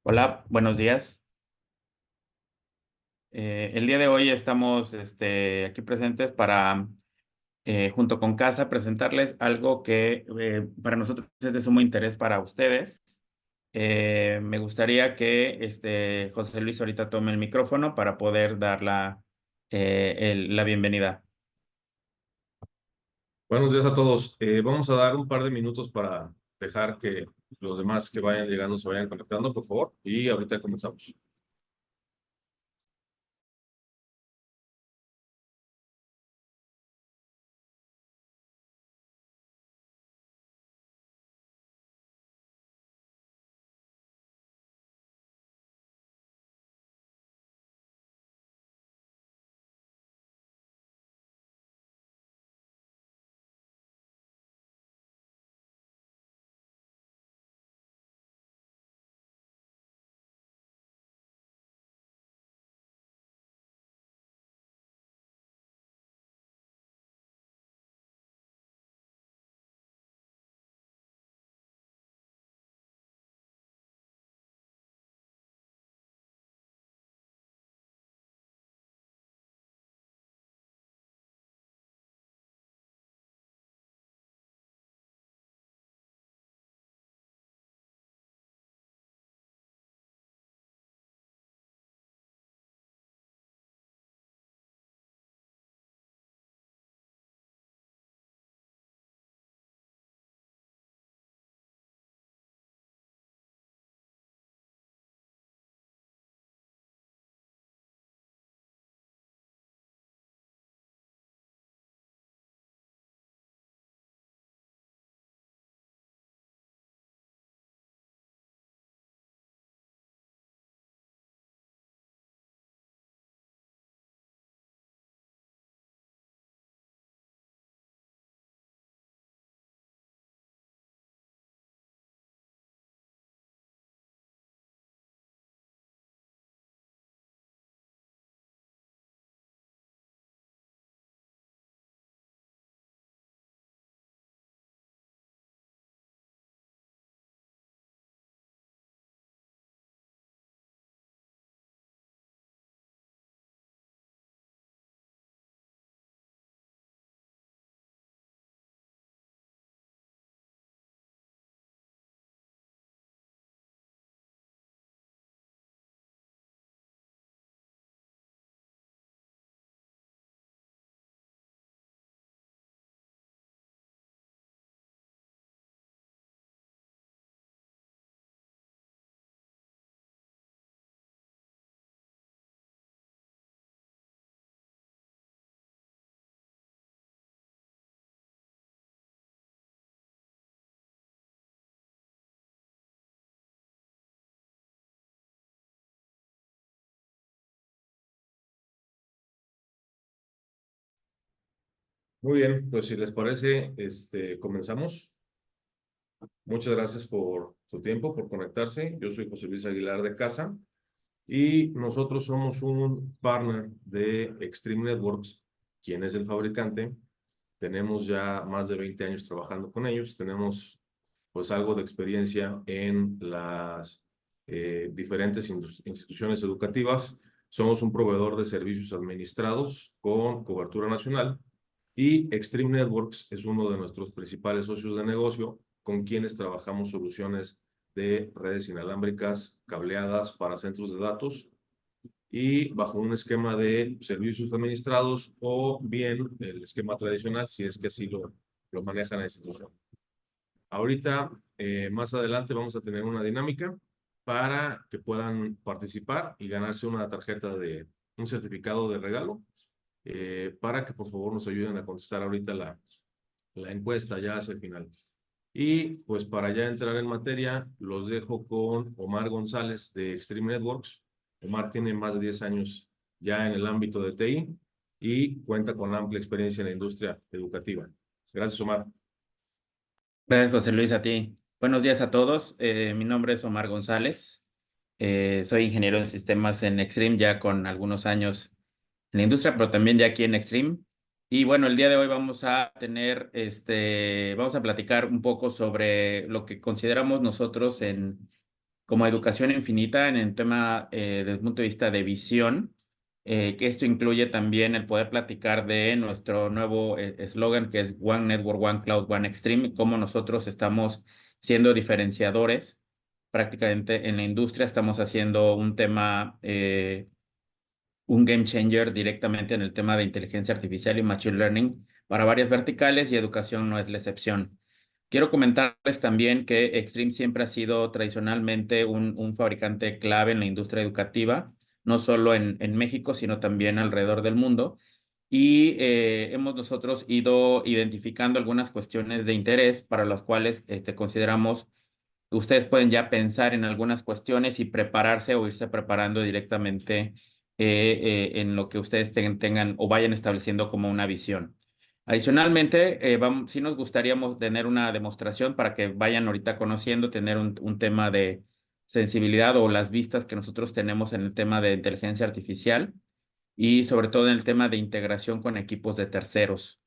Hola, buenos días. El día de hoy estamos aquí presentes para, junto con Casa, presentarles algo que para nosotros es de sumo interés para ustedes. Me gustaría que José Luis ahorita tome el micrófono para poder dar la bienvenida. Buenos días a todos. Vamos a dar un par de minutos para dejar que los demás que vayan llegando se vayan conectando, por favor, y ahorita comenzamos. Muy bien, pues si les parece, comenzamos. Muchas gracias por su tiempo, por conectarse. Yo soy José Luis Aguilar de Casa y nosotros somos un partner de Extreme Networks, quien es el fabricante. Tenemos ya más de 20 años trabajando con ellos. Tenemos pues algo de experiencia en las diferentes instituciones educativas. Somos un proveedor de servicios administrados con cobertura nacional y Extreme Networks es uno de nuestros principales socios de negocio con quienes trabajamos soluciones de redes inalámbricas cableadas para centros de datos y bajo un esquema de servicios administrados o bien el esquema tradicional si es que así lo maneja la institución. Ahorita, más adelante, vamos a tener una dinámica para que puedan participar y ganarse una tarjeta de un certificado de regalo para que por favor nos ayuden a contestar ahorita la encuesta ya hacia el final. Y pues para ya entrar en materia, los dejo con Omar González de Extreme Networks. Omar tiene más de 10 años ya en el ámbito de TI y cuenta con amplia experiencia en la industria educativa. Gracias, Omar. Gracias, José Luis, a ti. Buenos días a todos. Mi nombre es Omar González. Soy ingeniero en sistemas en Extreme, ya con algunos años en la industria, pero también ya aquí en Extreme. Y bueno, el día de hoy vamos a vamos a platicar un poco sobre lo que consideramos nosotros como educación infinita en el tema desde el punto de vista de visión, que esto incluye también el poder platicar de nuestro nuevo eslogan que es One Network, One Cloud, One Extreme, cómo nosotros estamos siendo diferenciadores prácticamente en la industria, estamos haciendo un tema, un game changer directamente en el tema de inteligencia artificial y machine learning para varias verticales y educación no es la excepción. Quiero comentarles también que Extreme siempre ha sido tradicionalmente un fabricante clave en la industria educativa, no solo en México, sino también alrededor del mundo. Y hemos nosotros ido identificando algunas cuestiones de interés para las cuales consideramos ustedes pueden ya pensar en algunas cuestiones y prepararse o irse preparando directamente en lo que ustedes tengan o vayan estableciendo como una visión. Adicionalmente, sí nos gustaríamos tener una demostración para que vayan ahorita conociendo, tener un tema de sensibilidad o las vistas que nosotros tenemos en el tema de inteligencia artificial y sobre todo en el tema de integración con equipos de terceros.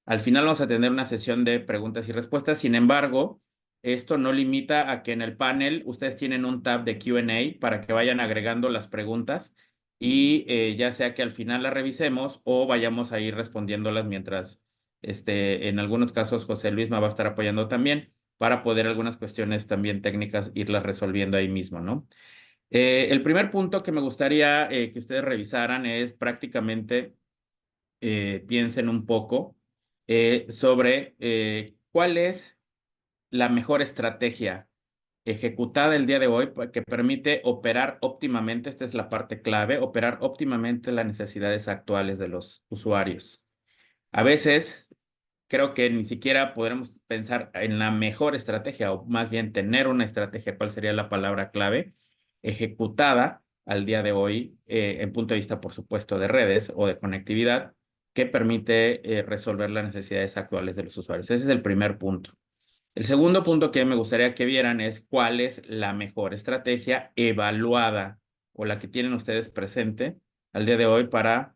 Al final vamos a tener una sesión de preguntas y respuestas. Sin embargo, esto no limita a que en el panel ustedes tienen un tab de Q&A para que vayan agregando las preguntas y ya sea que al final las revisemos o vayamos a ir respondiéndolas mientras, en algunos casos José Luis me va a estar apoyando también para poder algunas cuestiones también técnicas irlas resolviendo ahí mismo, ¿no? El primer punto que me gustaría que ustedes revisaran es prácticamente piensen un poco sobre cuál es la mejor estrategia ejecutada el día de hoy que permite operar óptimamente, esta es la parte clave, operar óptimamente las necesidades actuales de los usuarios. A veces creo que ni siquiera podremos pensar en la mejor estrategia o más bien tener una estrategia, cuál sería la palabra clave, ejecutada al día de hoy en punto de vista, por supuesto, de redes o de conectividad que permite resolver las necesidades actuales de los usuarios. Ese es el primer punto. El segundo punto que me gustaría que vieran es cuál es la mejor estrategia evaluada o la que tienen ustedes presente al día de hoy para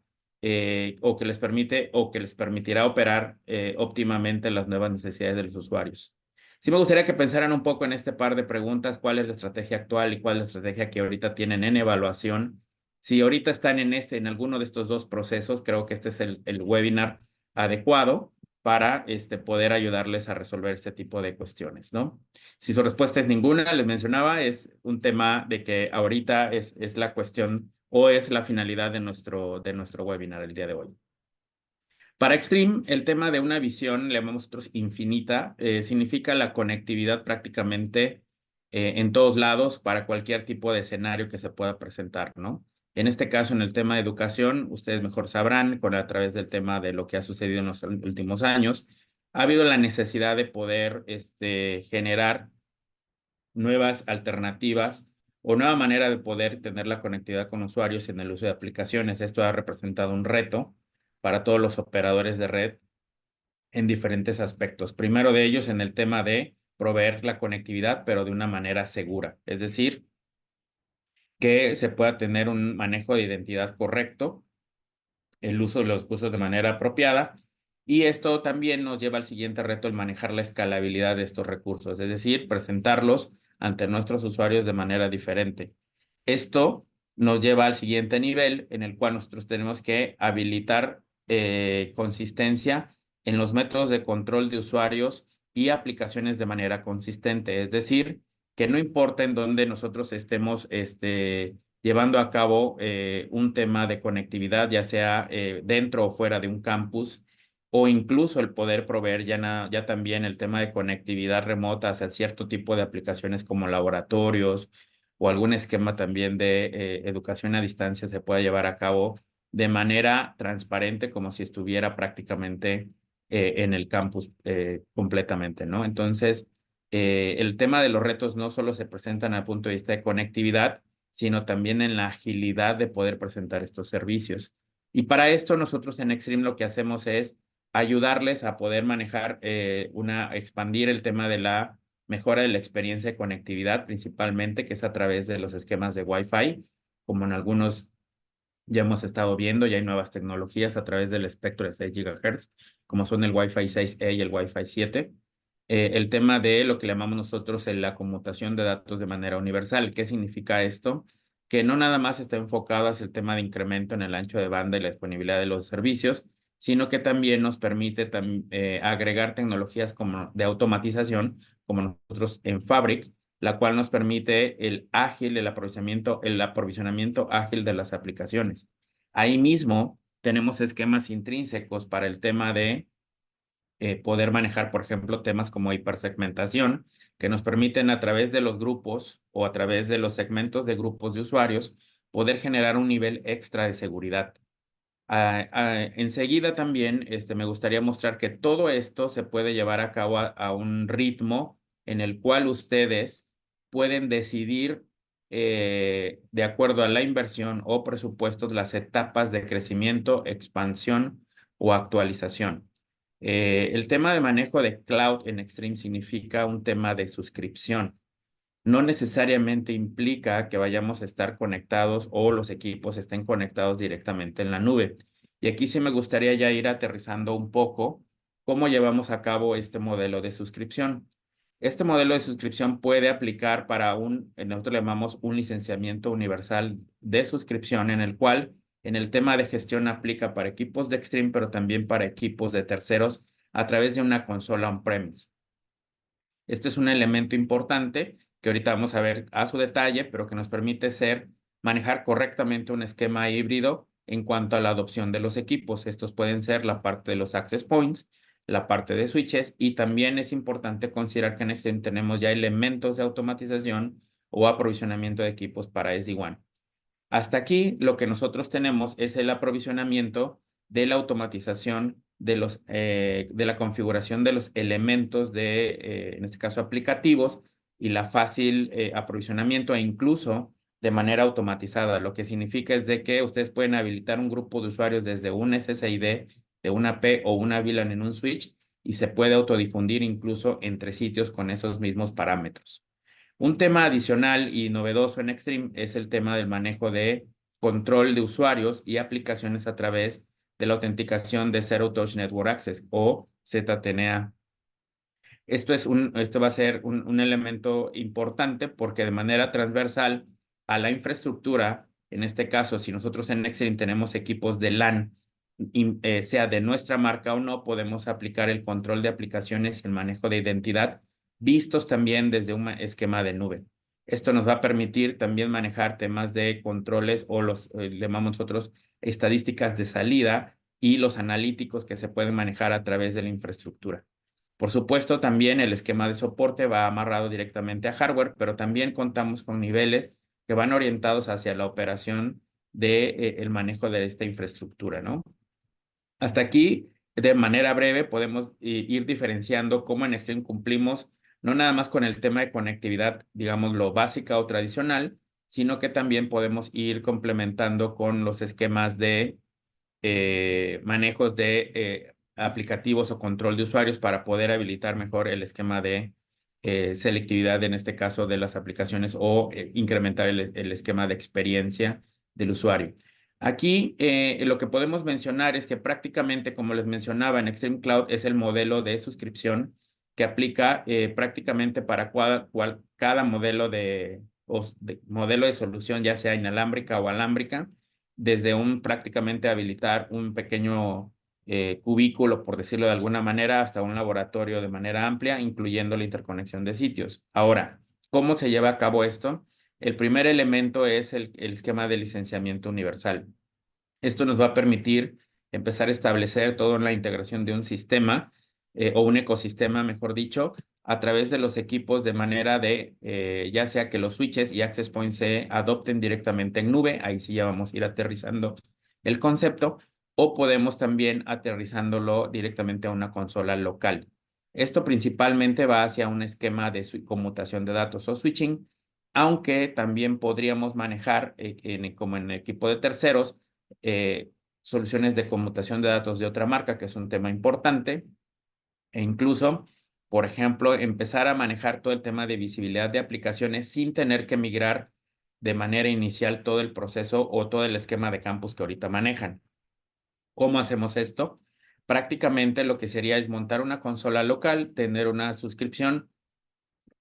o que les permite o que les permitirá operar óptimamente las nuevas necesidades de los usuarios. Sí me gustaría que pensaran un poco en este par de preguntas, cuál es la estrategia actual y cuál es la estrategia que ahorita tienen en evaluación. Si ahorita están en alguno de estos dos procesos, creo que este es el webinar adecuado para poder ayudarles a resolver este tipo de cuestiones, ¿no? Si su respuesta es ninguna, les mencionaba, es un tema de que ahorita es la cuestión o es la finalidad de nuestro webinar el día de hoy. Para Extreme, el tema de una visión, le llamamos nosotros infinita, significa la conectividad prácticamente en todos lados para cualquier tipo de escenario que se pueda presentar, ¿no? En este caso, en el tema de educación, ustedes mejor sabrán, a través del tema de lo que ha sucedido en los últimos años, ha habido la necesidad de poder generar nuevas alternativas o nueva manera de poder tener la conectividad con usuarios en el uso de aplicaciones. Esto ha representado un reto para todos los operadores de red en diferentes aspectos. Primero de ellos en el tema de proveer la conectividad, pero de una manera segura. Es decir, que se pueda tener un manejo de identidad correcto, el uso de los usos de manera apropiada. Y esto también nos lleva al siguiente reto, el manejar la escalabilidad de estos recursos, es decir, presentarlos ante nuestros usuarios de manera diferente. Esto nos lleva al siguiente nivel en el cual nosotros tenemos que habilitar consistencia en los métodos de control de usuarios y aplicaciones de manera consistente. Es decir, que no importa en dónde nosotros estemos llevando a cabo un tema de conectividad, ya sea dentro o fuera de un campus, o incluso el poder proveer ya también el tema de conectividad remota hacia cierto tipo de aplicaciones como laboratorios o algún esquema también de educación a distancia se pueda llevar a cabo de manera transparente, como si estuviera prácticamente en el campus completamente, ¿no? Entonces, el tema de los retos no solo se presentan al punto de vista de conectividad, sino también en la agilidad de poder presentar estos servicios. Y para esto nosotros en Extreme lo que hacemos es ayudarles a poder manejar expandir el tema de la mejora de la experiencia de conectividad principalmente, que es a través de los esquemas de Wi-Fi, como en algunos ya hemos estado viendo, ya hay nuevas tecnologías a través del espectro de 6 GHz, como son el Wi-Fi 6E y el Wi-Fi 7. el tema de lo que llamamos nosotros la conmutación de datos de manera universal. ¿Qué significa esto? Que no nada más está enfocado hacia el tema de incremento en el ancho de banda y la disponibilidad de los servicios, sino que también nos permite agregar tecnologías como de automatización, como nosotros en Fabric, la cual nos permite el aprovisionamiento ágil de las aplicaciones. Ahí mismo tenemos esquemas intrínsecos para el tema de poder manejar, por ejemplo, temas como hipersegmentación, que nos permiten a través de los grupos o a través de los segmentos de grupos de usuarios, poder generar un nivel extra de seguridad. Enseguida también me gustaría mostrar que todo esto se puede llevar a cabo a un ritmo en el cual ustedes pueden decidir, de acuerdo a la inversión o presupuestos, las etapas de crecimiento, expansión o actualización. El tema de manejo de cloud en Extreme significa un tema de suscripción. No necesariamente implica que vayamos a estar conectados o los equipos estén conectados directamente en la nube. Y aquí sí me gustaría ya ir aterrizando un poco cómo llevamos a cabo este modelo de suscripción. Este modelo de suscripción puede aplicar para nosotros le llamamos un licenciamiento universal de suscripción, en el cual en el tema de gestión aplica para equipos de Extreme, pero también para equipos de terceros a través de una consola on-premise. Este es un elemento importante que ahorita vamos a ver a su detalle, pero que nos permite manejar correctamente un esquema híbrido en cuanto a la adopción de los equipos. Estos pueden ser la parte de los access points, la parte de switches, y también es importante considerar que en Extreme tenemos ya elementos de automatización o aprovisionamiento de equipos para SD-WAN. Hasta aquí lo que nosotros tenemos es el aprovisionamiento de la automatización de la configuración de los elementos en este caso, aplicativos, y la fácil aprovisionamiento e incluso de manera automatizada. Lo que significa es de que ustedes pueden habilitar un grupo de usuarios desde un SSID de una P o una VLAN en un switch y se puede autodifundir incluso entre sitios con esos mismos parámetros. Un tema adicional y novedoso en Extreme es el tema del manejo de control de usuarios y aplicaciones a través de la autenticación de Zero Touch Network Access o ZTNA. Esto va a ser un elemento importante porque de manera transversal a la infraestructura, en este caso, si nosotros en Extreme tenemos equipos de LAN, sea de nuestra marca o no, podemos aplicar el control de aplicaciones y el manejo de identidad vistos también desde un esquema de nube. Esto nos va a permitir también manejar temas de controles o le llamamos nosotros estadísticas de salida y los analíticos que se pueden manejar a través de la infraestructura. Por supuesto, también el esquema de soporte va amarrado directamente a hardware, pero también contamos con niveles que van orientados hacia la operación el manejo de esta infraestructura, ¿no? Hasta aquí, de manera breve, podemos ir diferenciando cómo en Extreme cumplimos no nada más con el tema de conectividad, digamos, lo básica o tradicional, sino que también podemos ir complementando con los esquemas de manejos de aplicativos o control de usuarios para poder habilitar mejor el esquema de selectividad, en este caso, de las aplicaciones o incrementar el esquema de experiencia del usuario. Aquí lo que podemos mencionar es que prácticamente, como les mencionaba, en Extreme Cloud es el modelo de suscripción que aplica prácticamente para cada modelo modelo de solución, ya sea inalámbrica o alámbrica, desde prácticamente habilitar un pequeño cubículo, por decirlo de alguna manera, hasta un laboratorio de manera amplia, incluyendo la interconexión de sitios. Ahora, ¿cómo se lleva a cabo esto? El primer elemento es el esquema de licenciamiento universal. Esto nos va a permitir empezar a establecer toda la integración de un sistema o un ecosistema, mejor dicho, a través de los equipos de manera de, ya sea que los switches y access points se adopten directamente en nube, ahí sí ya vamos a ir aterrizando el concepto, o podemos también aterrizándolo directamente a una consola local. Esto principalmente va hacia un esquema de conmutación de datos o switching, aunque también podríamos manejar, como en equipo de terceros, soluciones de conmutación de datos de otra marca, que es un tema importante, e incluso, por ejemplo, empezar a manejar todo el tema de visibilidad de aplicaciones sin tener que migrar de manera inicial todo el proceso o todo el esquema de campus que ahorita manejan. ¿Cómo hacemos esto? prácticamente lo que sería es montar una consola local, tener una suscripción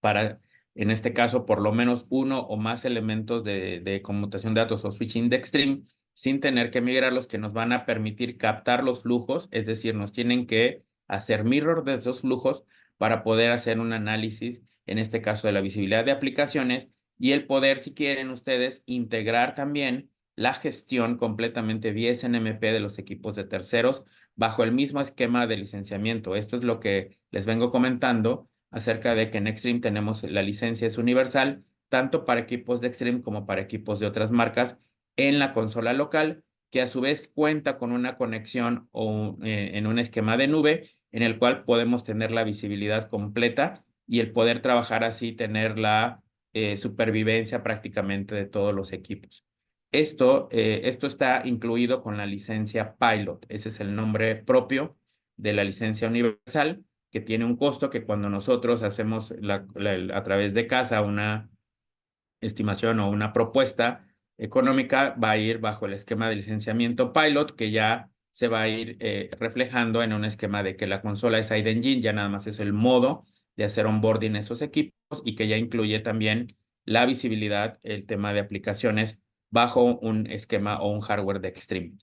para, en este caso, por lo menos uno o más elementos de conmutación de datos o switching de Extreme, sin tener que migrarlos, que nos van a permitir captar los flujos, es decir, nos tienen que hacer mirror de esos flujos para poder hacer un análisis, en este caso de la visibilidad de aplicaciones, y el poder, si quieren ustedes, integrar también la gestión completamente vía SNMP de los equipos de terceros bajo el mismo esquema de licenciamiento. Esto es lo que les vengo comentando acerca de que en Extreme tenemos la licencia es universal, tanto para equipos de Extreme como para equipos de otras marcas en la consola local, que a su vez cuenta con una conexión o en un esquema de nube en el cual podemos tener la visibilidad completa y el poder trabajar así, tener la supervivencia prácticamente de todos los equipos. Esto está incluido con la licencia Pilot. Ese es el nombre propio de la licencia universal, que tiene un costo que cuando nosotros hacemos a través de casa una estimación o una propuesta económica, va a ir bajo el esquema de licenciamiento Pilot, que ya se va a ir reflejando en un esquema de que la consola es Engine, ya nada más es el modo de hacer onboarding en esos equipos y que ya incluye también la visibilidad, el tema de aplicaciones bajo un esquema o un hardware de Extreme.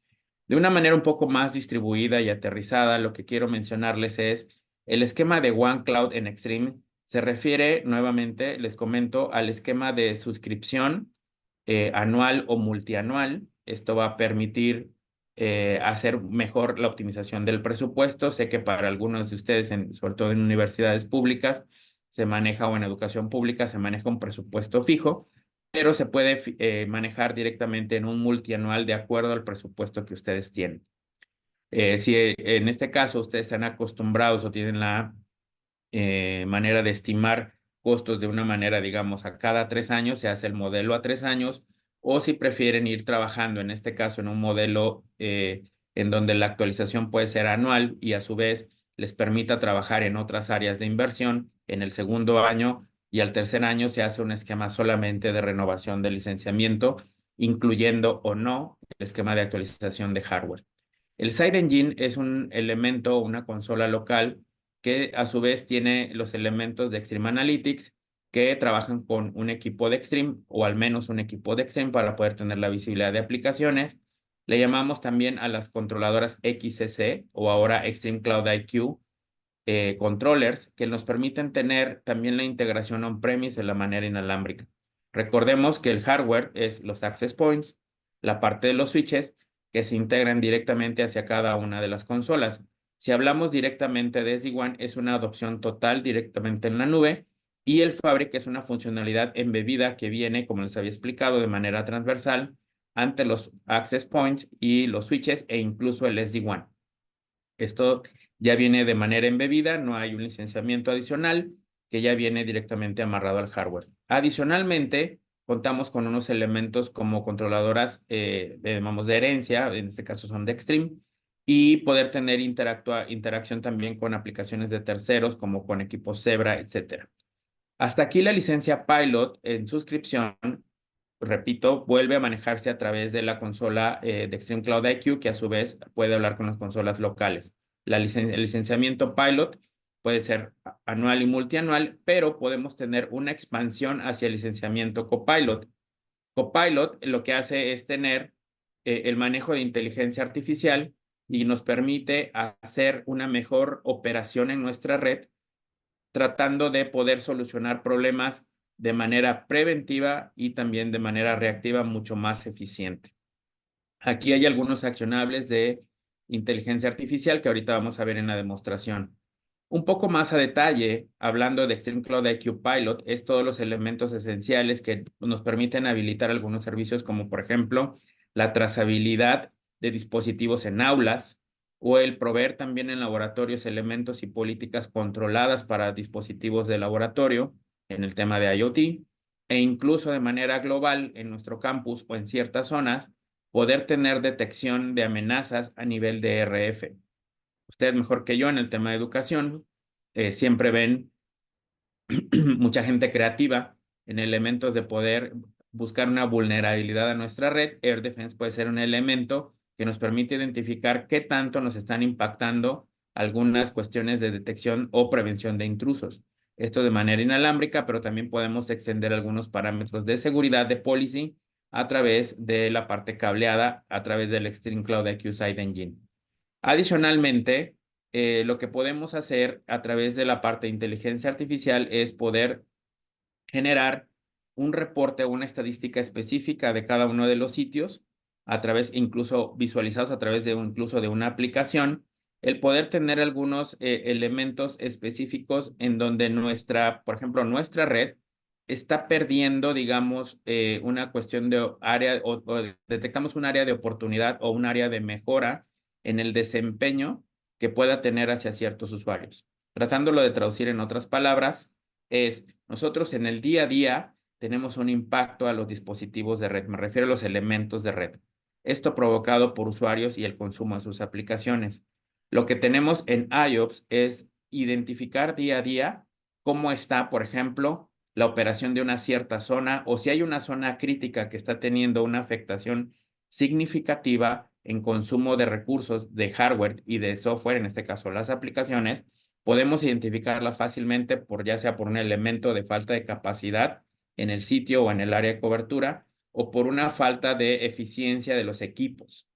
De una manera un poco más distribuida y aterrizada, lo que quiero mencionarles es el esquema de OneCloud en Extreme. Se refiere nuevamente, les comento, al esquema de suscripción anual o multianual. Esto va a permitir hacer mejor la optimización del presupuesto. Sé que para algunos de ustedes, sobre todo en universidades públicas, se maneja o en educación pública se maneja un presupuesto fijo, pero se puede manejar directamente en un multianual de acuerdo al presupuesto que ustedes tienen. Si en este caso ustedes están acostumbrados o tienen la manera de estimar costos de una manera, digamos, a cada 3 años, se hace el modelo a 3 años, o si prefieren ir trabajando, en este caso, en un modelo en donde la actualización puede ser anual y a su vez les permita trabajar en otras áreas de inversión en el segundo año y al tercer año se hace un esquema solamente de renovación de licenciamiento, incluyendo o no el esquema de actualización de hardware. El Side Engine es un elemento, una consola local que a su vez tiene los elementos de Extreme Analytics que trabajan con un equipo de Extreme o al menos un equipo de Extreme para poder tener la visibilidad de aplicaciones. Le llamamos también a las controladoras XCC o ahora Extreme Cloud IQ controllers que nos permiten tener también la integración on-premise de la manera inalámbrica. Recordemos que el hardware es los access points, la parte de los switches que se integran directamente hacia cada una de las consolas. Si hablamos directamente de SD-WAN, es una adopción total directamente en la nube y el Fabric es una funcionalidad embebida que viene, como les había explicado, de manera transversal ante los access points y los switches e incluso el SD-WAN. Esto ya viene de manera embebida, no hay un licenciamiento adicional que ya viene directamente amarrado al hardware. Adicionalmente, contamos con unos elementos como controladoras, llamamos de herencia, en este caso son de Extreme, y poder tener interacción también con aplicaciones de terceros como con equipos Zebra, etcétera. Hasta aquí la licencia Pilot en suscripción, repito, vuelve a manejarse a través de la consola de Extreme Cloud IQ, que a su vez puede hablar con las consolas locales. El licenciamiento Pilot puede ser anual y multianual, pero podemos tener una expansión hacia el licenciamiento Copilot. Copilot lo que hace es tener el manejo de inteligencia artificial y nos permite hacer una mejor operación en nuestra red tratando de poder solucionar problemas de manera preventiva y también de manera reactiva mucho más eficiente. Aquí hay algunos accionables de inteligencia artificial que ahorita vamos a ver en la demostración. Un poco más a detalle, hablando de Extreme Cloud IQ Pilot, es todos los elementos esenciales que nos permiten habilitar algunos servicios como por ejemplo la trazabilidad de dispositivos en aulas o el proveer también en laboratorios elementos y políticas controladas para dispositivos de laboratorio en el tema de IoT e incluso de manera global en nuestro campus o en ciertas zonas poder tener detección de amenazas a nivel de RF. Ustedes mejor que yo en el tema de educación, siempre ven mucha gente creativa en elementos de poder buscar una vulnerabilidad a nuestra red. Air Defense puede ser un elemento que nos permite identificar qué tanto nos están impactando algunas cuestiones de detección o prevención de intrusos. Esto de manera inalámbrica, pero también podemos extender algunos parámetros de seguridad de policy a través de la parte cableada, a través del Extreme Cloud IQ Site Engine. Adicionalmente, lo que podemos hacer a través de la parte de inteligencia artificial es poder generar un reporte o una estadística específica de cada uno de los sitios, a través, incluso visualizados a través de incluso de una aplicación, el poder tener algunos elementos específicos en donde por ejemplo, nuestra red está perdiendo, digamos, una cuestión de área o detectamos un área de oportunidad o un área de mejora en el desempeño que pueda tener hacia ciertos usuarios. Tratándolo de traducir en otras palabras, nosotros en el día a día tenemos un impacto a los dispositivos de red, me refiero a los elementos de red. Esto provocado por usuarios y el consumo de sus aplicaciones. Lo que tenemos en IOPS es identificar día a día cómo está, por ejemplo, la operación de una cierta zona o si hay una zona crítica que está teniendo una afectación significativa en consumo de recursos de hardware y de software, en este caso las aplicaciones, podemos identificarlas fácilmente ya sea por un elemento de falta de capacidad en el sitio o en el área de cobertura o por una falta de eficiencia de los equipos.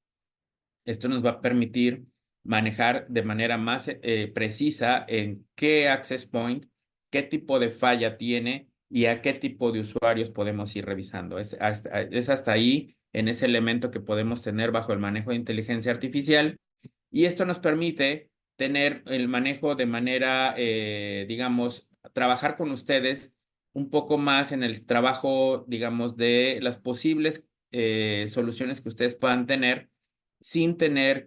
Esto nos va a permitir manejar de manera más precisa en qué access point, qué tipo de falla tiene y a qué tipo de usuarios podemos ir revisando. Es hasta ahí, en ese elemento que podemos tener bajo el manejo de inteligencia artificial. Y esto nos permite tener el manejo de manera, digamos, trabajar con ustedes un poco más en el trabajo, digamos, de las posibles soluciones que ustedes puedan tener sin tener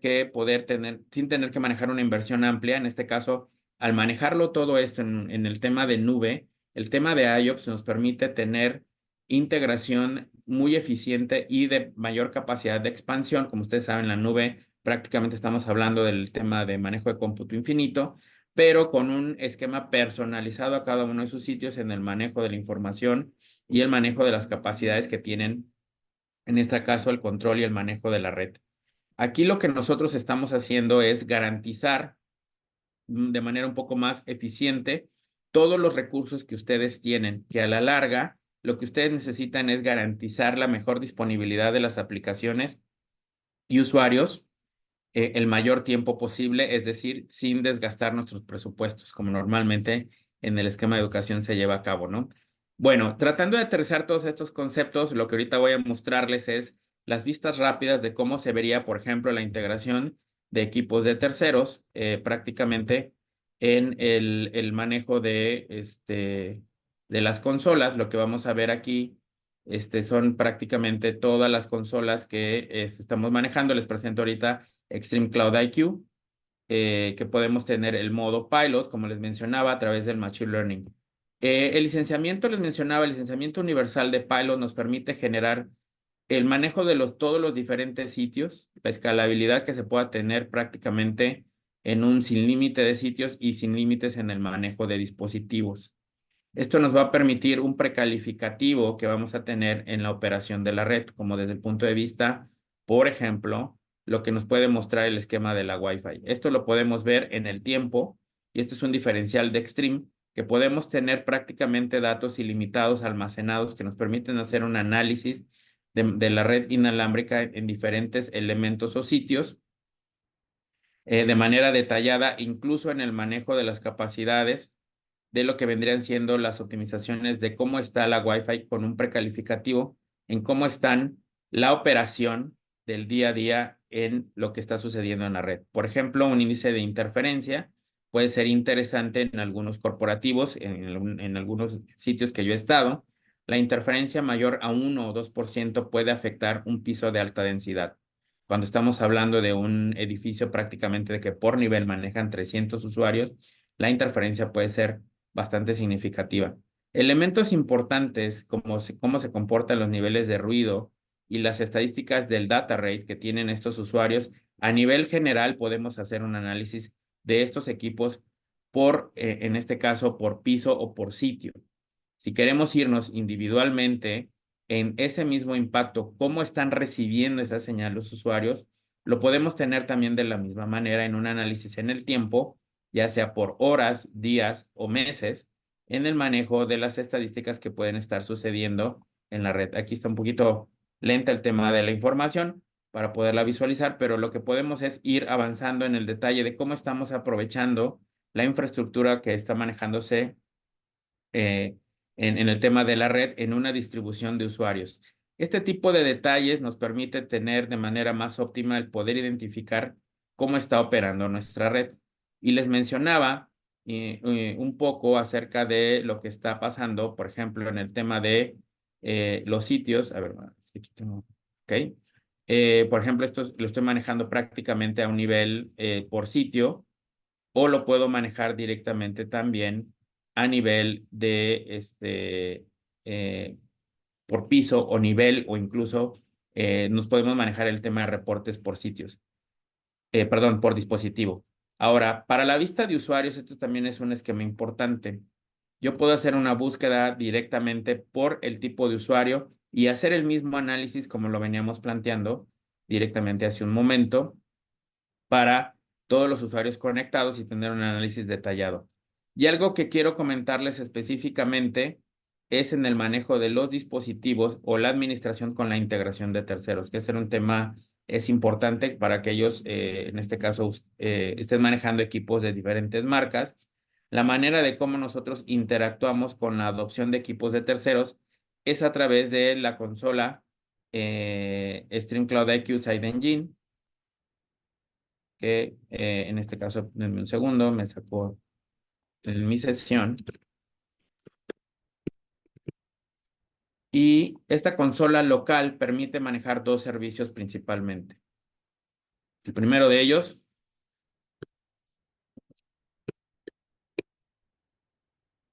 sin tener que manejar una inversión amplia. En este caso, al manejarlo todo esto en el tema de nube, el tema de IOPS nos permite tener integración muy eficiente y de mayor capacidad de expansión. Como ustedes saben, la nube prácticamente estamos hablando del tema de manejo de cómputo infinito, pero con un esquema personalizado a cada uno de sus sitios en el manejo de la información y el manejo de las capacidades que tienen, en este caso, el control y el manejo de la red. Aquí lo que nosotros estamos haciendo es garantizar de manera un poco más eficiente todos los recursos que ustedes tienen, que a la larga lo que ustedes necesitan es garantizar la mejor disponibilidad de las aplicaciones y usuarios el mayor tiempo posible, es decir, sin desgastar nuestros presupuestos, como normalmente en el esquema de educación se lleva a cabo, ¿no? Bueno, tratando de aterrizar todos estos conceptos, lo que ahorita voy a mostrarles es las vistas rápidas de cómo se vería, por ejemplo, la integración de equipos de terceros, prácticamente en el manejo de las consolas. Lo que vamos a ver aquí son prácticamente todas las consolas que estamos manejando. Les presento ahorita Extreme Cloud IQ, que podemos tener el modo pilot, como les mencionaba, a través del Machine Learning. El licenciamiento, les mencionaba, el licenciamiento universal de pilot nos permite generar el manejo de todos los diferentes sitios, la escalabilidad que se pueda tener prácticamente en un sin límite de sitios y sin límites en el manejo de dispositivos. Esto nos va a permitir un precalificativo que vamos a tener en la operación de la red, como desde el punto de vista, por ejemplo, lo que nos puede mostrar el esquema de la Wi-Fi. Esto lo podemos ver en el tiempo, y esto es un diferencial de Extreme, que podemos tener prácticamente datos ilimitados almacenados que nos permiten hacer un análisis de la red inalámbrica en diferentes elementos o sitios de manera detallada, incluso en el manejo de las capacidades de lo que vendrían siendo las optimizaciones de cómo está la Wi-Fi con un precalificativo, en cómo están la operación del día a día en lo que está sucediendo en la red. Por ejemplo, un índice de interferencia puede ser interesante en algunos corporativos, en algunos sitios que yo he estado. La interferencia mayor a 1 o 2% puede afectar un piso de alta densidad. Cuando estamos hablando de un edificio prácticamente de que por nivel manejan 300 usuarios, la interferencia puede ser bastante significativa. Elementos importantes como cómo se comportan los niveles de ruido y las estadísticas del data rate que tienen estos usuarios, a nivel general podemos hacer un análisis de estos equipos en este caso, por piso o por sitio. Si queremos irnos individualmente en ese mismo impacto, cómo están recibiendo esa señal los usuarios, lo podemos tener también de la misma manera en un análisis en el tiempo, ya sea por horas, días o meses, en el manejo de las estadísticas que pueden estar sucediendo en la red. Aquí está un poquito lenta el tema de la información para poderla visualizar, pero lo que podemos es ir avanzando en el detalle de cómo estamos aprovechando la infraestructura que está manejándose en el tema de la red en una distribución de usuarios. Este tipo de detalles nos permite tener de manera más óptima el poder identificar cómo está operando nuestra red. Y les mencionaba un poco acerca de lo que está pasando, por ejemplo, en el tema de los sitios. A ver, aquí tengo, ok. Por ejemplo, esto lo estoy manejando prácticamente a un nivel por sitio, o lo puedo manejar directamente también a nivel de eh, por piso o nivel, o incluso nos podemos manejar el tema de reportes por sitios, perdón, por dispositivo. Ahora, para la vista de usuarios, esto también es un esquema importante. Yo puedo hacer una búsqueda directamente por el tipo de usuario y hacer el mismo análisis como lo veníamos planteando directamente hace un momento para todos los usuarios conectados y tener un análisis detallado. Y algo que quiero comentarles específicamente es en el manejo de los dispositivos o la administración con la integración de terceros, que ese un tema es importante para que ellos, en este caso, estén manejando equipos de diferentes marcas. La manera de cómo nosotros interactuamos con la adopción de equipos de terceros es a través de la consola Stream Cloud IQ Side Engine, que en este caso, denme un segundo, me sacó en mi sesión. Y esta consola local permite manejar dos servicios principalmente. El primero de ellos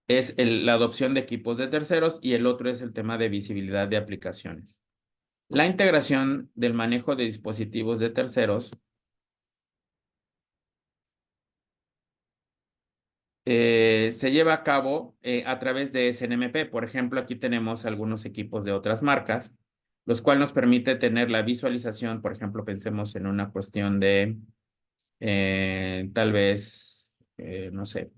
es la adopción de equipos de terceros y el otro es el tema de visibilidad de aplicaciones. La integración del manejo de dispositivos de terceros se lleva a cabo a través de SNMP. Por ejemplo, aquí tenemos algunos equipos de otras marcas, los cuales nos permite tener la visualización. Por ejemplo, pensemos en una cuestión de tal vez, no sé,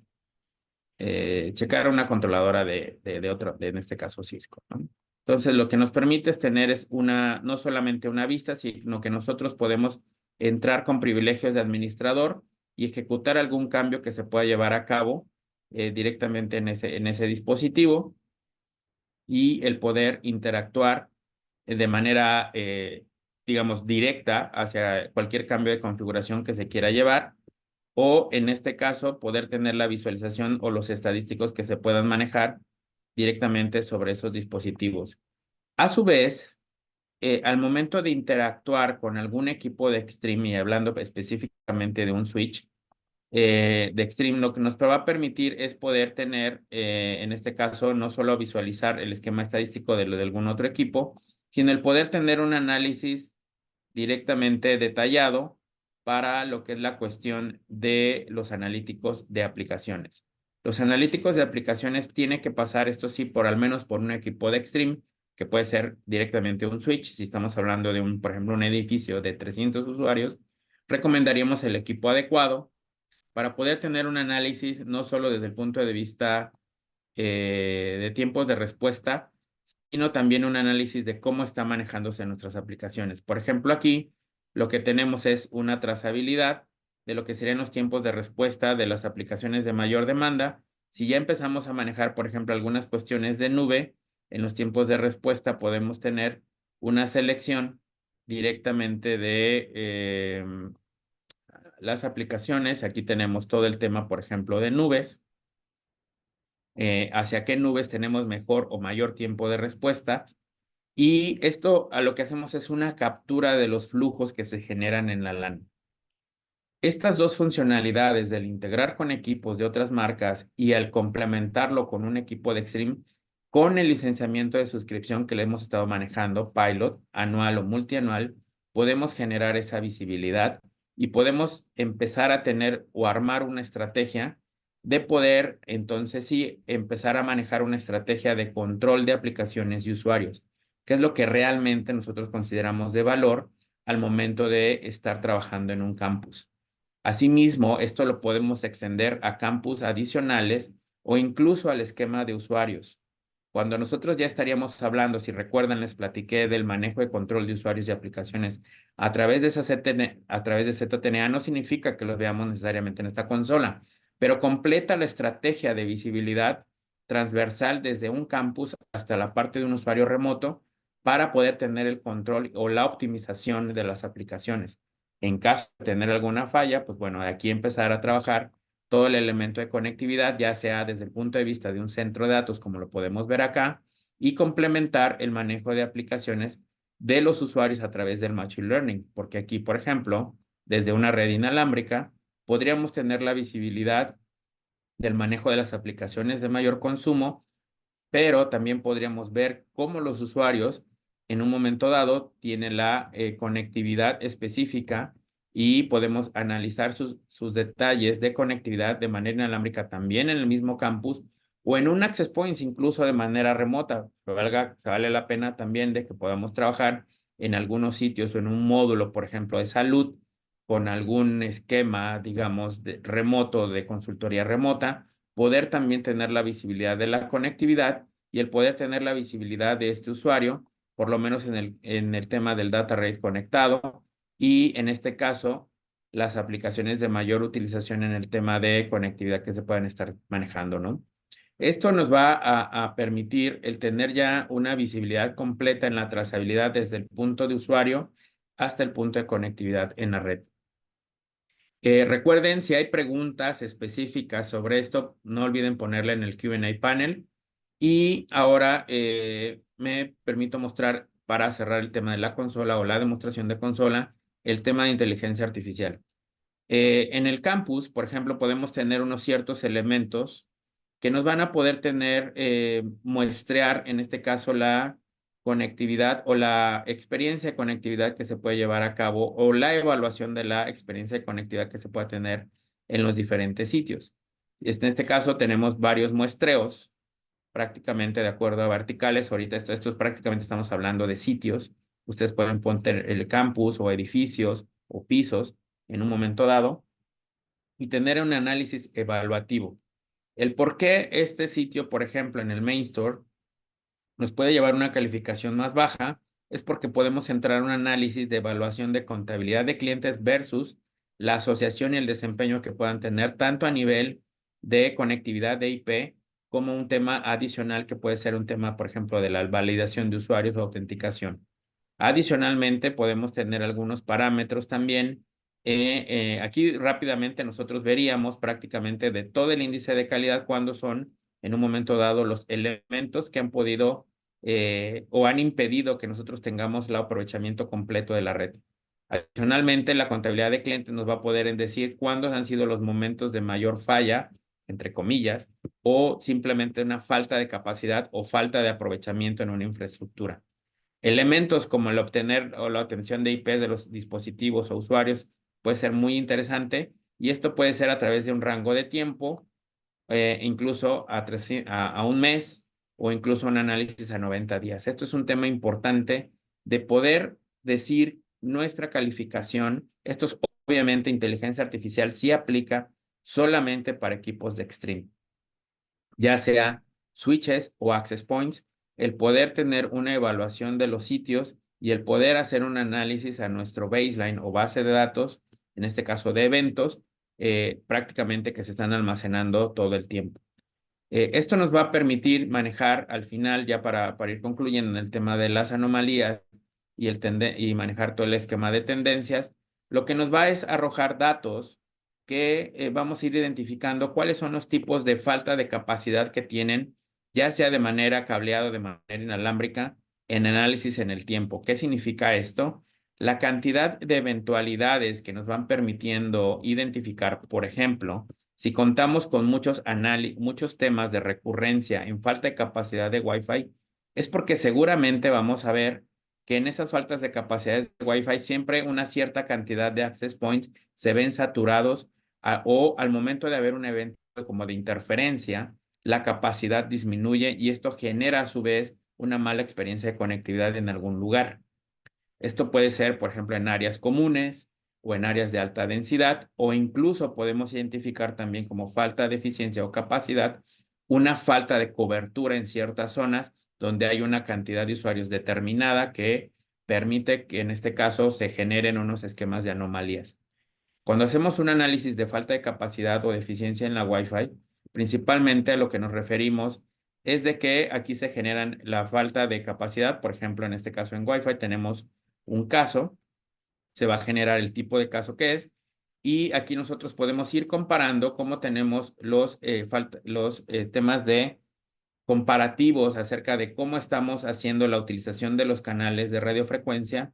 checar una controladora de otro, en este caso Cisco, ¿no? Entonces, lo que nos permite es tener no solamente una vista, sino que nosotros podemos entrar con privilegios de administrador y ejecutar algún cambio que se pueda llevar a cabo directamente en ese dispositivo, y el poder interactuar de manera, digamos, directa hacia cualquier cambio de configuración que se quiera llevar, o en este caso, poder tener la visualización o los estadísticos que se puedan manejar directamente sobre esos dispositivos. A su vez, al momento de interactuar con algún equipo de Extreme, y hablando específicamente de un switch de Extreme, lo que nos va a permitir es poder tener, en este caso, no solo visualizar el esquema estadístico de algún otro equipo, sino el poder tener un análisis directamente detallado para lo que es la cuestión de los analíticos de aplicaciones. Los analíticos de aplicaciones tienen que pasar, esto sí, por al menos por un equipo de Extreme, que puede ser directamente un switch. Si estamos hablando de por ejemplo, un edificio de 300 usuarios, recomendaríamos el equipo adecuado para poder tener un análisis no solo desde el punto de vista de tiempos de respuesta, sino también un análisis de cómo están manejándose nuestras aplicaciones. Por ejemplo, aquí lo que tenemos es una trazabilidad de lo que serían los tiempos de respuesta de las aplicaciones de mayor demanda. Si ya empezamos a manejar, por ejemplo, algunas cuestiones de nube, en los tiempos de respuesta podemos tener una selección directamente de las aplicaciones. Aquí tenemos todo el tema, por ejemplo, de nubes. Hacia qué nubes tenemos mejor o mayor tiempo de respuesta. Y esto a lo que hacemos es una captura de los flujos que se generan en la LAN. Estas dos funcionalidades del integrar con equipos de otras marcas y al complementarlo con un equipo de Extreme, con el licenciamiento de suscripción que le hemos estado manejando, pilot, anual o multianual, podemos generar esa visibilidad y podemos empezar a tener o armar una estrategia de poder, entonces sí, empezar a manejar una estrategia de control de aplicaciones y usuarios, que es lo que realmente nosotros consideramos de valor al momento de estar trabajando en un campus. Asimismo, esto lo podemos extender a campus adicionales o incluso al esquema de usuarios. Cuando nosotros ya estaríamos hablando, si recuerdan, les platiqué del manejo de control de usuarios y aplicaciones a través de a través de ZTNA, no significa que los veamos necesariamente en esta consola, pero completa la estrategia de visibilidad transversal desde un campus hasta la parte de un usuario remoto para poder tener el control o la optimización de las aplicaciones. En caso de tener alguna falla, pues bueno, de aquí empezar a trabajar todo el elemento de conectividad, ya sea desde el punto de vista de un centro de datos, como lo podemos ver acá, y complementar el manejo de aplicaciones de los usuarios a través del Machine Learning, porque aquí, por ejemplo, desde una red inalámbrica, podríamos tener la visibilidad del manejo de las aplicaciones de mayor consumo, pero también podríamos ver cómo los usuarios en un momento dado tienen la conectividad específica y podemos analizar sus detalles de conectividad de manera inalámbrica también en el mismo campus o en un access points incluso de manera remota. Vale la pena también de que podamos trabajar en algunos sitios o en un módulo, por ejemplo, de salud con algún esquema, digamos, remoto de consultoría remota, poder también tener la visibilidad de la conectividad y el poder tener la visibilidad de este usuario, por lo menos en el tema del data rate conectado y en este caso las aplicaciones de mayor utilización en el tema de conectividad que se pueden estar manejando, ¿no? Esto nos va a permitir el tener ya una visibilidad completa en la trazabilidad desde el punto de usuario hasta el punto de conectividad en la red. Recuerden, si hay preguntas específicas sobre esto, no olviden ponerla en el Q&A panel. Y ahora me permito mostrar, para cerrar el tema de la consola o la demostración de consola, el tema de inteligencia artificial. En el campus, por ejemplo, podemos tener unos ciertos elementos que nos van a poder tener, muestrear, en este caso, la conectividad o la experiencia de conectividad que se puede llevar a cabo o la evaluación de la experiencia de conectividad que se puede tener en los diferentes sitios. En este caso tenemos varios muestreos prácticamente de acuerdo a verticales. Ahorita esto prácticamente estamos hablando de sitios. Ustedes pueden poner el campus o edificios o pisos en un momento dado y tener un análisis evaluativo. El por qué este sitio, por ejemplo, en el Main Store, nos puede llevar una calificación más baja, es porque podemos entrar a un análisis de evaluación de contabilidad de clientes versus la asociación y el desempeño que puedan tener tanto a nivel de conectividad de IP como un tema adicional que puede ser un tema, por ejemplo, de la validación de usuarios o autenticación. Adicionalmente, podemos tener algunos parámetros también. Aquí rápidamente nosotros veríamos prácticamente de todo el índice de calidad cuándo son en un momento dado los elementos que han podido o han impedido que nosotros tengamos el aprovechamiento completo de la red. Adicionalmente, la contabilidad de clientes nos va a poder decir cuándo han sido los momentos de mayor falla, entre comillas, o simplemente una falta de capacidad o falta de aprovechamiento en una infraestructura. Elementos como el obtener o la obtención de IP de los dispositivos o usuarios puede ser muy interesante y esto puede ser a través de un rango de tiempo, incluso a un mes o incluso un análisis a 90 días. Esto es un tema importante de poder decir nuestra calificación. Esto es obviamente inteligencia artificial sí aplica solamente para equipos de Extreme, ya sea switches o access points, el poder tener una evaluación de los sitios y el poder hacer un análisis a nuestro baseline o base de datos, en este caso de eventos, prácticamente que se están almacenando todo el tiempo. Esto nos va a permitir manejar al final, ya para ir concluyendo en el tema de las anomalías y manejar todo el esquema de tendencias, lo que nos va es arrojar datos que vamos a ir identificando cuáles son los tipos de falta de capacidad que tienen, ya sea de manera cableada o de manera inalámbrica, en análisis en el tiempo. ¿Qué significa esto? La cantidad de eventualidades que nos van permitiendo identificar, por ejemplo, si contamos con muchos temas de recurrencia en falta de capacidad de Wi-Fi, es porque seguramente vamos a ver que en esas faltas de capacidad de Wi-Fi siempre una cierta cantidad de access points se ven saturados o al momento de haber un evento como de interferencia, la capacidad disminuye y esto genera a su vez una mala experiencia de conectividad en algún lugar. Esto puede ser, por ejemplo, en áreas comunes o en áreas de alta densidad, o incluso podemos identificar también como falta de eficiencia o capacidad una falta de cobertura en ciertas zonas donde hay una cantidad de usuarios determinada que permite que en este caso se generen unos esquemas de anomalías. Cuando hacemos un análisis de falta de capacidad o de eficiencia en la Wi-Fi, principalmente a lo que nos referimos es de que aquí se generan la falta de capacidad. Por ejemplo, en este caso en Wi-Fi tenemos un caso, se va a generar el tipo de caso que es, y aquí nosotros podemos ir comparando cómo tenemos los temas de comparativos acerca de cómo estamos haciendo la utilización de los canales de radiofrecuencia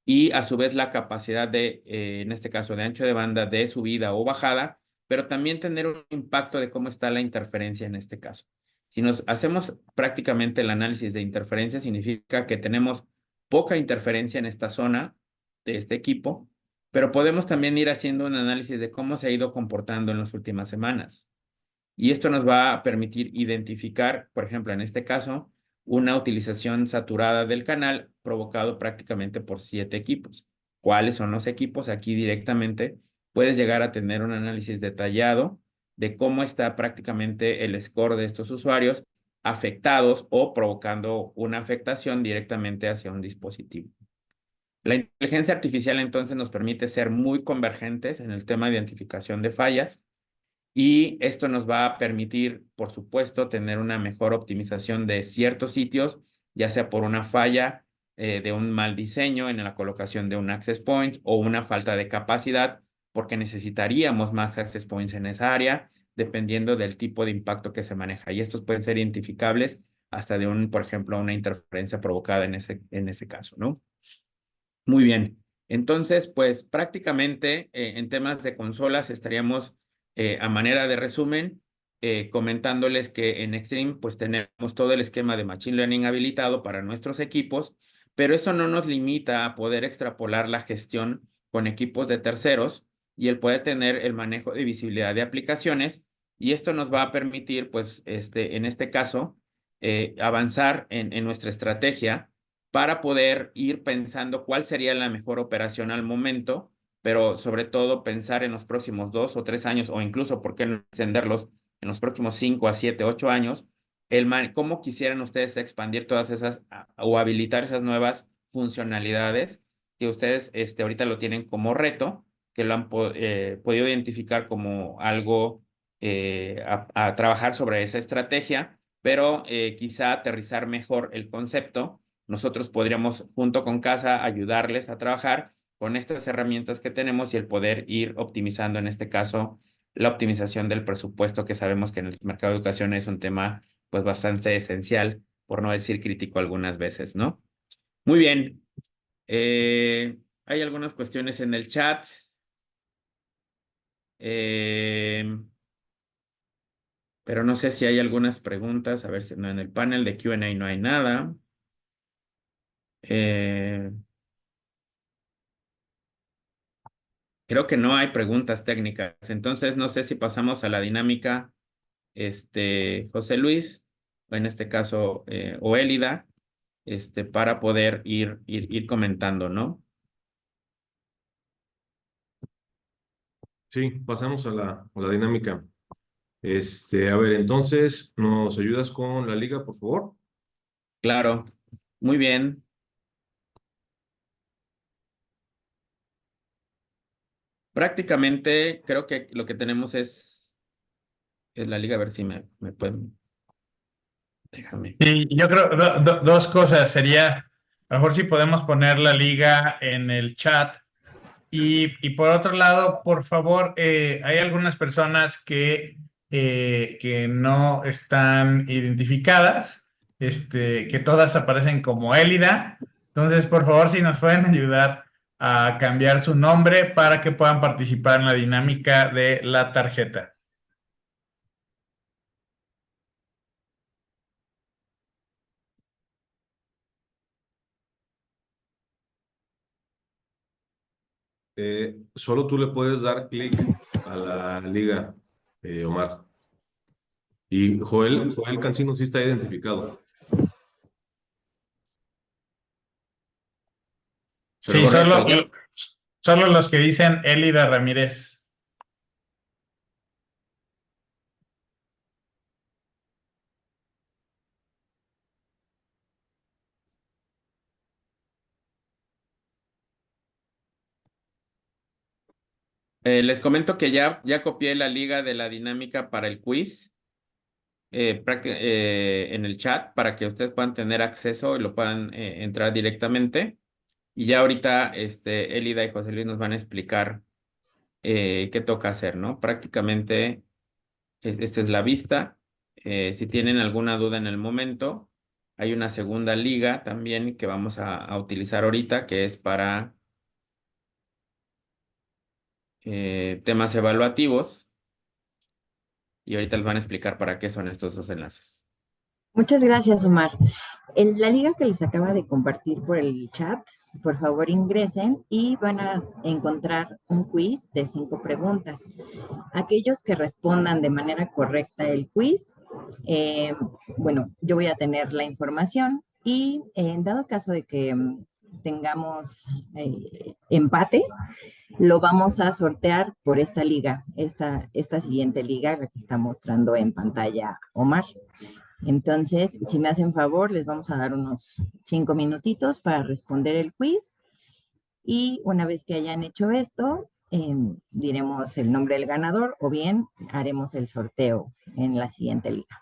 y a su vez la capacidad de, en este caso, de ancho de banda de subida o bajada, pero también tener un impacto de cómo está la interferencia en este caso. Si nos hacemos prácticamente el análisis de interferencia, significa que tenemos poca interferencia en esta zona de este equipo, pero podemos también ir haciendo un análisis de cómo se ha ido comportando en las últimas semanas. Y esto nos va a permitir identificar, por ejemplo, en este caso, una utilización saturada del canal provocado prácticamente por 7 equipos. ¿Cuáles son los equipos? Aquí directamente puedes llegar a tener un análisis detallado de cómo está prácticamente el score de estos usuarios afectados o provocando una afectación directamente hacia un dispositivo. La inteligencia artificial entonces nos permite ser muy convergentes en el tema de identificación de fallas y esto nos va a permitir, por supuesto, tener una mejor optimización de ciertos sitios, ya sea por una falla de un mal diseño en la colocación de un access point o una falta de capacidad, porque necesitaríamos más access points en esa área, dependiendo del tipo de impacto que se maneja. Y estos pueden ser identificables hasta de por ejemplo, una interferencia provocada en ese caso, ¿no? Muy bien. Entonces, pues prácticamente en temas de consolas estaríamos a manera de resumen comentándoles que en Extreme pues tenemos todo el esquema de Machine Learning habilitado para nuestros equipos, pero esto no nos limita a poder extrapolar la gestión con equipos de terceros y el poder tener el manejo de visibilidad de aplicaciones, y esto nos va a permitir pues en este caso avanzar en nuestra estrategia para poder ir pensando cuál sería la mejor operación al momento, pero sobre todo pensar en los próximos 2 o 3 años, o incluso, ¿por qué no extenderlos en los próximos 5 a 7, 8 años? Cómo quisieran ustedes expandir todas esas o habilitar esas nuevas funcionalidades que ustedes ahorita lo tienen como reto, que lo han podido identificar como algo a trabajar sobre esa estrategia, pero quizá aterrizar mejor el concepto. Nosotros podríamos, junto con casa, ayudarles a trabajar con estas herramientas que tenemos y el poder ir optimizando, en este caso, la optimización del presupuesto, que sabemos que en el mercado de educación es un tema pues bastante esencial, por no decir crítico algunas veces, ¿no? Muy bien. Hay algunas cuestiones en el chat. Eh, pero no sé si hay algunas preguntas. A ver si no, en el panel de Q&A no hay nada. Creo que no hay preguntas técnicas. Entonces, no sé si pasamos a la dinámica, José Luis, o en este caso, o Élida, para poder ir comentando, ¿no? Sí, pasamos a la dinámica. A ver, entonces, ¿nos ayudas con la liga, por favor? Claro. Muy bien. Prácticamente creo que lo que tenemos es la liga. A ver si me pueden. Déjame. Sí, yo creo dos cosas. Sería, a lo mejor si podemos poner la liga en el chat. Y por otro lado, por favor, hay algunas personas que no están identificadas, que todas aparecen como Élida. Entonces, por favor, si nos pueden ayudar a cambiar su nombre para que puedan participar en la dinámica de la tarjeta. Solo tú le puedes dar clic a la liga, Omar. Y Joel Cancino sí está identificado. Sí, solo los que dicen Elida Ramírez. Les comento que ya copié la liga de la dinámica para el quiz en el chat para que ustedes puedan tener acceso y lo puedan entrar directamente. Y ya ahorita Elida y José Luis nos van a explicar qué toca hacer, ¿no? Prácticamente esta es la vista. Si tienen alguna duda en el momento, hay una segunda liga también que vamos a utilizar ahorita, que es para temas evaluativos. Y ahorita les van a explicar para qué son estos dos enlaces. Muchas gracias, Omar. En la liga que les acaba de compartir por el chat, por favor ingresen y van a encontrar un quiz de 5 preguntas. Aquellos que respondan de manera correcta el quiz, bueno, yo voy a tener la información y en dado caso de que tengamos empate, lo vamos a sortear por esta liga, esta siguiente liga, la que está mostrando en pantalla Omar. Entonces, si me hacen favor, les vamos a dar unos 5 minutitos para responder el quiz. Y una vez que hayan hecho esto, diremos el nombre del ganador o bien haremos el sorteo en la siguiente liga.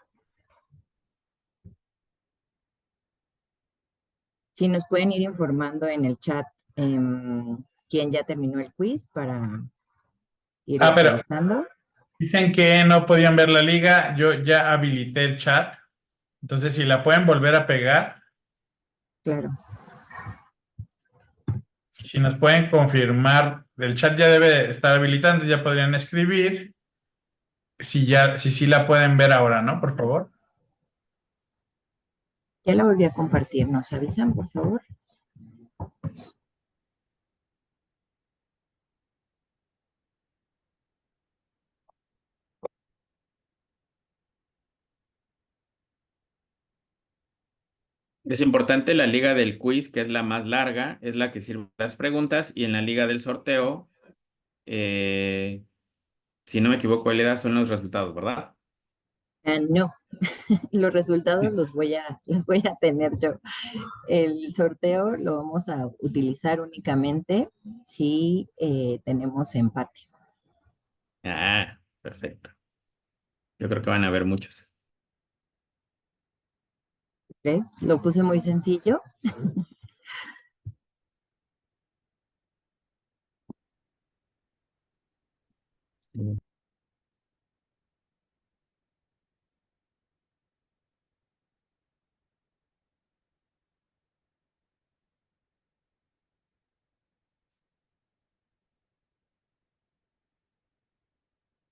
Si nos pueden ir informando en el chat quién ya terminó el quiz para ir Pero revisando. dicen que no podían ver la liga. Yo ya habilité el chat. Entonces, si la pueden volver a pegar. Claro. Si nos pueden confirmar, el chat ya debe estar habilitando, ya podrían escribir. Si sí la pueden ver ahora, ¿no? Por favor. Ya la volví a compartir, ¿nos avisan, por favor? Es importante la liga del quiz, que es la más larga, es la que sirve las preguntas, y en la liga del sorteo, si no me equivoco, Elida, son los resultados, ¿verdad? No, los resultados los voy a tener yo. El sorteo lo vamos a utilizar únicamente si tenemos empate. Ah, perfecto. Yo creo que van a haber muchos. ¿Ves? Lo puse muy sencillo. Sí.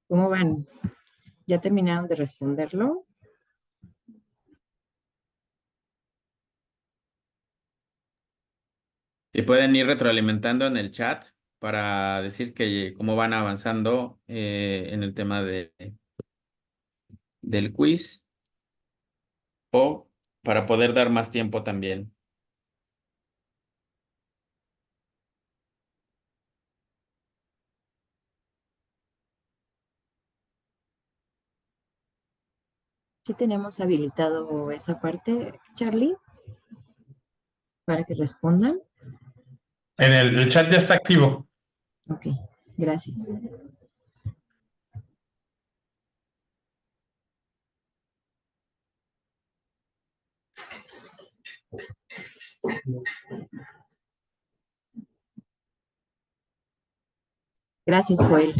¿Cómo van? ¿Ya terminaron de responderlo? Y pueden ir retroalimentando en el chat para decir que cómo van avanzando en el tema del quiz o para poder dar más tiempo también. Sí tenemos habilitado esa parte, Charlie, para que respondan. El chat ya está activo. Ok, gracias. Gracias, Joel.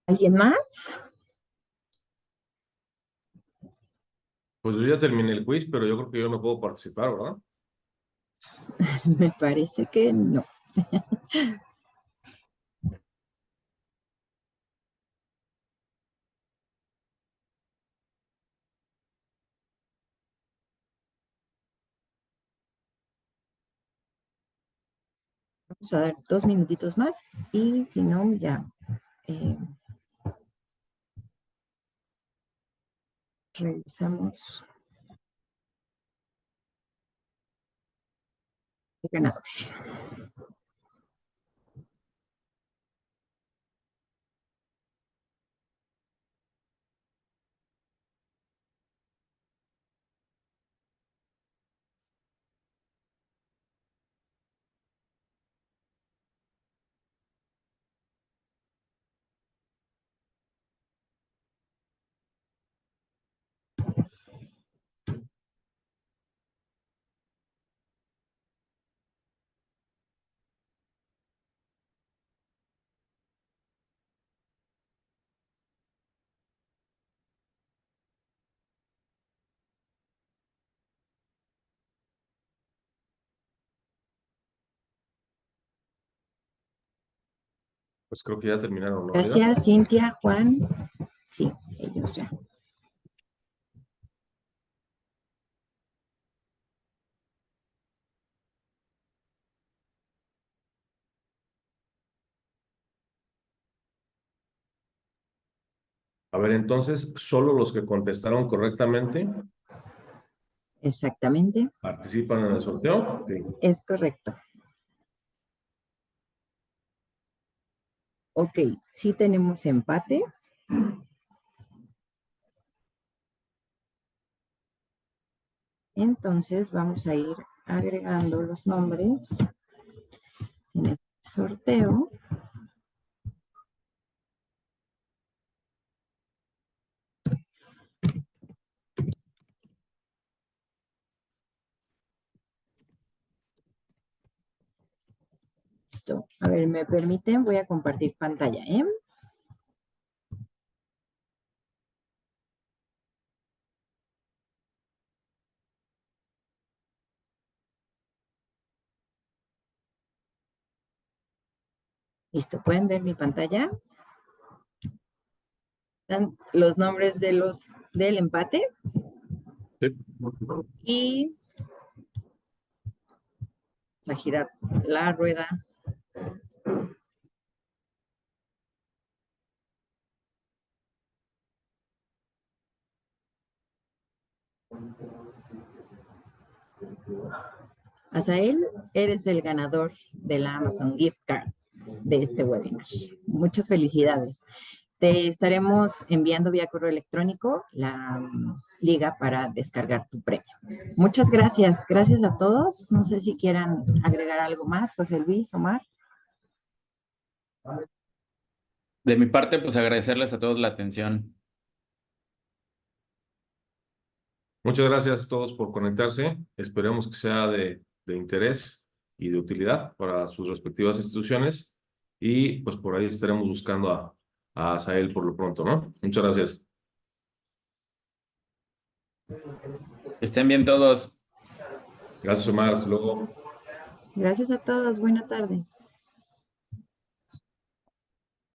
¿Alguien más? Pues yo ya terminé el quiz, pero yo creo que yo no puedo participar, ¿verdad? Me parece que no. Vamos a dar 2 minutitos más y si no, ya revisamos el ganador. Pues creo que ya terminaron, ¿no, Aida? Gracias, Cintia, Juan. Sí, ellos ya. A ver, entonces, solo los que contestaron correctamente Exactamente, participan en el sorteo. Sí. es correcto. Ok, sí tenemos empate. Entonces vamos a ir agregando los nombres en este sorteo. Listo. A ver, ¿me permiten? Voy a compartir pantalla, ¿eh? Listo, ¿pueden ver mi pantalla? Están los nombres de del empate Sí. y vamos a girar la rueda. Asael, eres el ganador de la Amazon Gift Card de este webinar. Muchas felicidades. Te estaremos enviando vía correo electrónico la liga para descargar tu premio. Muchas gracias. Gracias a todos. No sé si quieran agregar algo más, José Luis, Omar. De mi parte, pues agradecerles a todos la atención. Muchas gracias a todos por conectarse. Esperemos que sea de interés y de utilidad para sus respectivas instituciones. Y pues por ahí estaremos buscando a Asael por lo pronto, ¿no? Muchas gracias. Estén bien todos. Gracias, Omar. Hasta luego. Gracias a todos. Buena tarde.